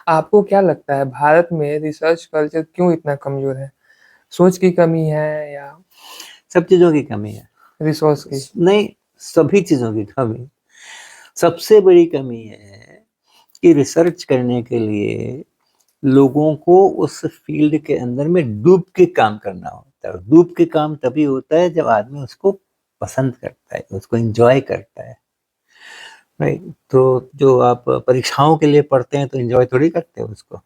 आपको क्या लगता है भारत में रिसर्च कल्चर क्यों इतना कमज़ोर है? सोच की कमी है या सब चीज़ों की कमी है। रिसोर्स की? नहीं, सभी चीज़ों की कमी। सबसे बड़ी कमी ये है कि रिसर्च करने के लिए लोगों को उस फ़ील्ड के अंदर में डूब के काम करना होता है और डूब के काम तभी होता है जब आदमी उसको पसंद करता है, उसको एन्जॉय करता है, राइट? तो जो आप परीक्षाओं के लिए पढ़ते हैं तो एन्जॉय थोड़ी करते हो उसको।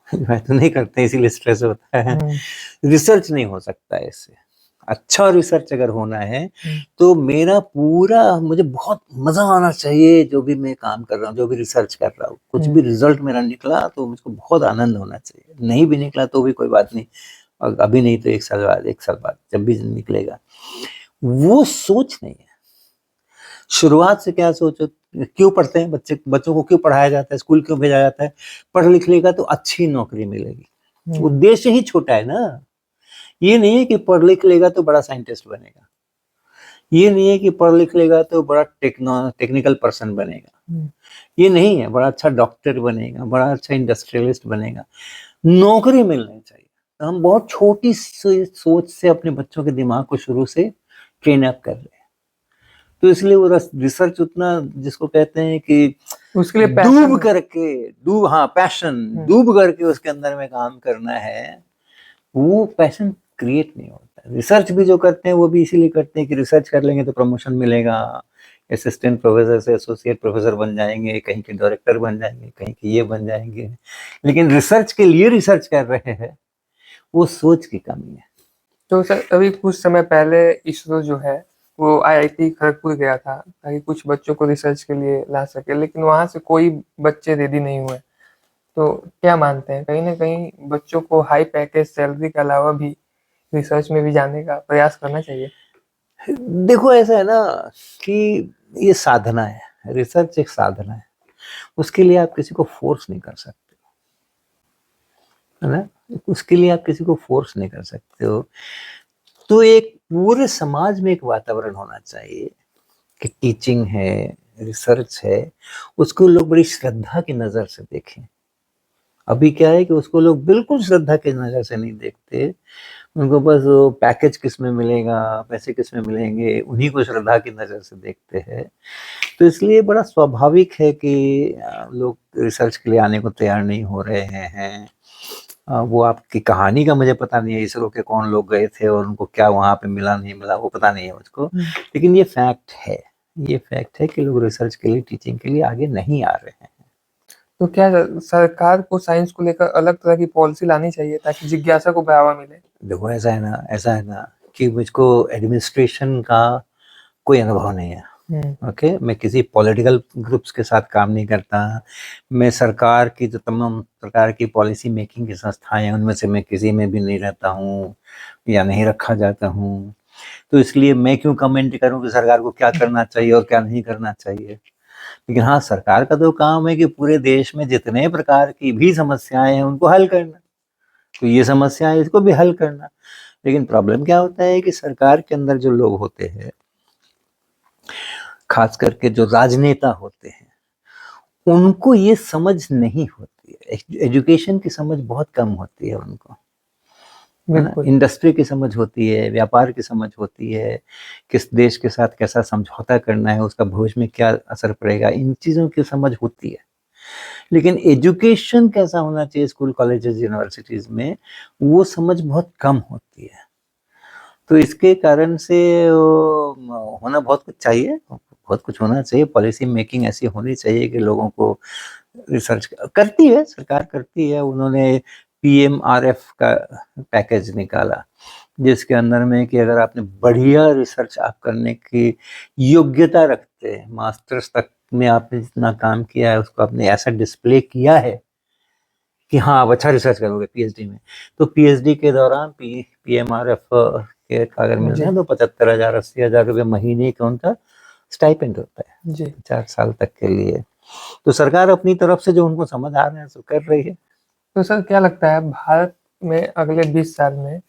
एन्जॉय तो नहीं करते इसीलिए स्ट्रेस होता है। हुँ, रिसर्च नहीं हो सकता है इससे। अच्छा रिसर्च अगर होना है हुँ, तो मेरा पूरा मुझे बहुत मज़ा आना चाहिए जो भी मैं काम कर रहा हूँ, जो भी रिसर्च कर रहा हूँ। कुछ हुँ, भी रिज़ल्ट मेरा निकला तो मुझको बहुत आनंद होना चाहिए। नहीं भी निकला तो भी कोई बात नहीं, अभी नहीं तो 1 साल बाद जब भी निकलेगा। वो सोच नहीं है। शुरुआत से क्या सोचो, क्यों पढ़ते हैं बच्चों को क्यों पढ़ाया जाता है, स्कूल क्यों भेजा जाता है? पढ़ लिख लेगा तो अच्छी नौकरी मिलेगी। हुँ, उद्देश्य ही छोटा है ना। ये नहीं है कि पढ़ लिख लेगा तो बड़ा साइंटिस्ट बनेगा। ये नहीं है कि पढ़ लिख लेगा तो बड़ा टेक्निकल पर्सन बनेगा। हुँ। ये नहीं है बड़ा अच्छा डॉक्टर बनेगा, बड़ा अच्छा इंडस्ट्रियलिस्ट बनेगा। नौकरी मिलनी चाहिए। तो हम बहुत छोटी सी सोच से अपने बच्चों के दिमाग को शुरू से ट्रेन अप कर रहे हैं। तो इसलिए वो रिसर्च उतना जिसको कहते हैं कि उसके लिए डूब पैशन है। करके पैशन हुँ, डूब करके उसके अंदर में काम करना है, वो पैशन क्रिएट नहीं होता। रिसर्च भी जो करते हैं वो भी इसीलिए करते हैं कि रिसर्च कर लेंगे तो प्रमोशन मिलेगा, असिस्टेंट प्रोफेसर से एसोसिएट प्रोफेसर बन जाएंगे, कहीं के डायरेक्टर बन जाएंगे, कहीं के ये बन जाएंगे। लेकिन रिसर्च के लिए रिसर्च कर रहे हैं, वो सोच की कमी है। तो सर अभी कुछ समय पहले इसरो जो है वो आईआईटी खड़गपुर गया था ताकि कुछ बच्चों को रिसर्च के लिए ला सके, लेकिन वहाँ से कोई बच्चे रेडी नहीं हुए। तो क्या मानते हैं कहीं न कहीं बच्चों को हाई पैकेज सैलरी के अलावा भी रिसर्च में भी जाने का प्रयास करना चाहिए? देखो ऐसा है ना कि ये साधना है, रिसर्च एक साधना है। उसके लिए आप किसी को फोर्स नहीं कर सकते, है ना? उसके लिए आप किसी को फोर्स नहीं कर सकते हो। तो एक पूरे समाज में एक वातावरण होना चाहिए कि टीचिंग है, रिसर्च है, उसको लोग बड़ी श्रद्धा की नज़र से देखें। अभी क्या है कि उसको लोग बिल्कुल श्रद्धा की नज़र से नहीं देखते। उनको बस वो पैकेज किसमें मिलेगा, पैसे किसमें मिलेंगे, उन्हीं को श्रद्धा की नज़र से देखते हैं। तो इसलिए बड़ा स्वाभाविक है कि लोग रिसर्च के लिए आने को तैयार नहीं हो रहे हैं। वो आपकी कहानी का मुझे पता नहीं है, इसरो के कौन लोग गए थे और उनको क्या वहाँ पे मिला नहीं मिला वो पता नहीं है मुझको। हुँ। लेकिन ये फैक्ट है कि लोग रिसर्च के लिए, टीचिंग के लिए आगे नहीं आ रहे हैं। तो क्या सरकार को साइंस को लेकर अलग तरह की पॉलिसी लानी चाहिए ताकि जिज्ञासा को बढ़ावा मिले? देखो ऐसा है ना कि मुझको एडमिनिस्ट्रेशन का कोई अनुभव नहीं है। हुँ, ओके, मैं किसी पॉलिटिकल ग्रुप्स के साथ काम नहीं करता। मैं सरकार की जो तमाम प्रकार की पॉलिसी मेकिंग की संस्थाएं हैं उनमें से मैं किसी में भी नहीं रहता हूँ या नहीं रखा जाता हूँ। तो इसलिए मैं क्यों कमेंट करूँ कि सरकार को क्या करना चाहिए और क्या नहीं करना चाहिए। लेकिन हाँ, सरकार का तो काम है कि पूरे देश में जितने प्रकार की भी समस्याएं हैं उनको हल करना। तो ये समस्या है इसको भी हल करना। लेकिन प्रॉब्लम क्या होता है कि सरकार के अंदर जो लोग होते हैं, खास करके जो राजनेता होते हैं, उनको ये समझ नहीं होती है। एजुकेशन की समझ बहुत कम होती है उनको, है ना? बिल्कुल। इंडस्ट्री की समझ होती है, व्यापार की समझ होती है, किस देश के साथ कैसा समझौता करना है, उसका भविष्य में क्या असर पड़ेगा, इन चीज़ों की समझ होती है। लेकिन एजुकेशन कैसा होना चाहिए स्कूल, कॉलेजेस, यूनिवर्सिटीज़ में, वो समझ बहुत कम होती है। तो इसके कारण से होना बहुत कुछ चाहिए, बहुत कुछ होना चाहिए, पॉलिसी मेकिंग ऐसी होनी चाहिए कि लोगों को रिसर्च करती है, सरकार करती है। उन्होंने पीएमआरएफ का पैकेज निकाला, जिसके अंदर में कि अगर आपने बढ़िया रिसर्च आप करने की योग्यता रखते हैं, मास्टर्स तक में आपने जितना काम किया है, उसको आपने ऐसा डिस्प्ले किया है कि हाँ, आप अच्छा रिसर्च करोगे पीएचडी में। तो पीएचडी के दौरान पीएमआरएफ के अगर मिल रहे जी, हैं तो 75,000 80,000 रुपये महीने का उनका स्टाइपेंड होता है जी। 4 साल तक के लिए। तो सरकार अपनी तरफ से जो उनको समझ आ रहा है सो कर रही है। तो सर क्या लगता है भारत में अगले 20 साल में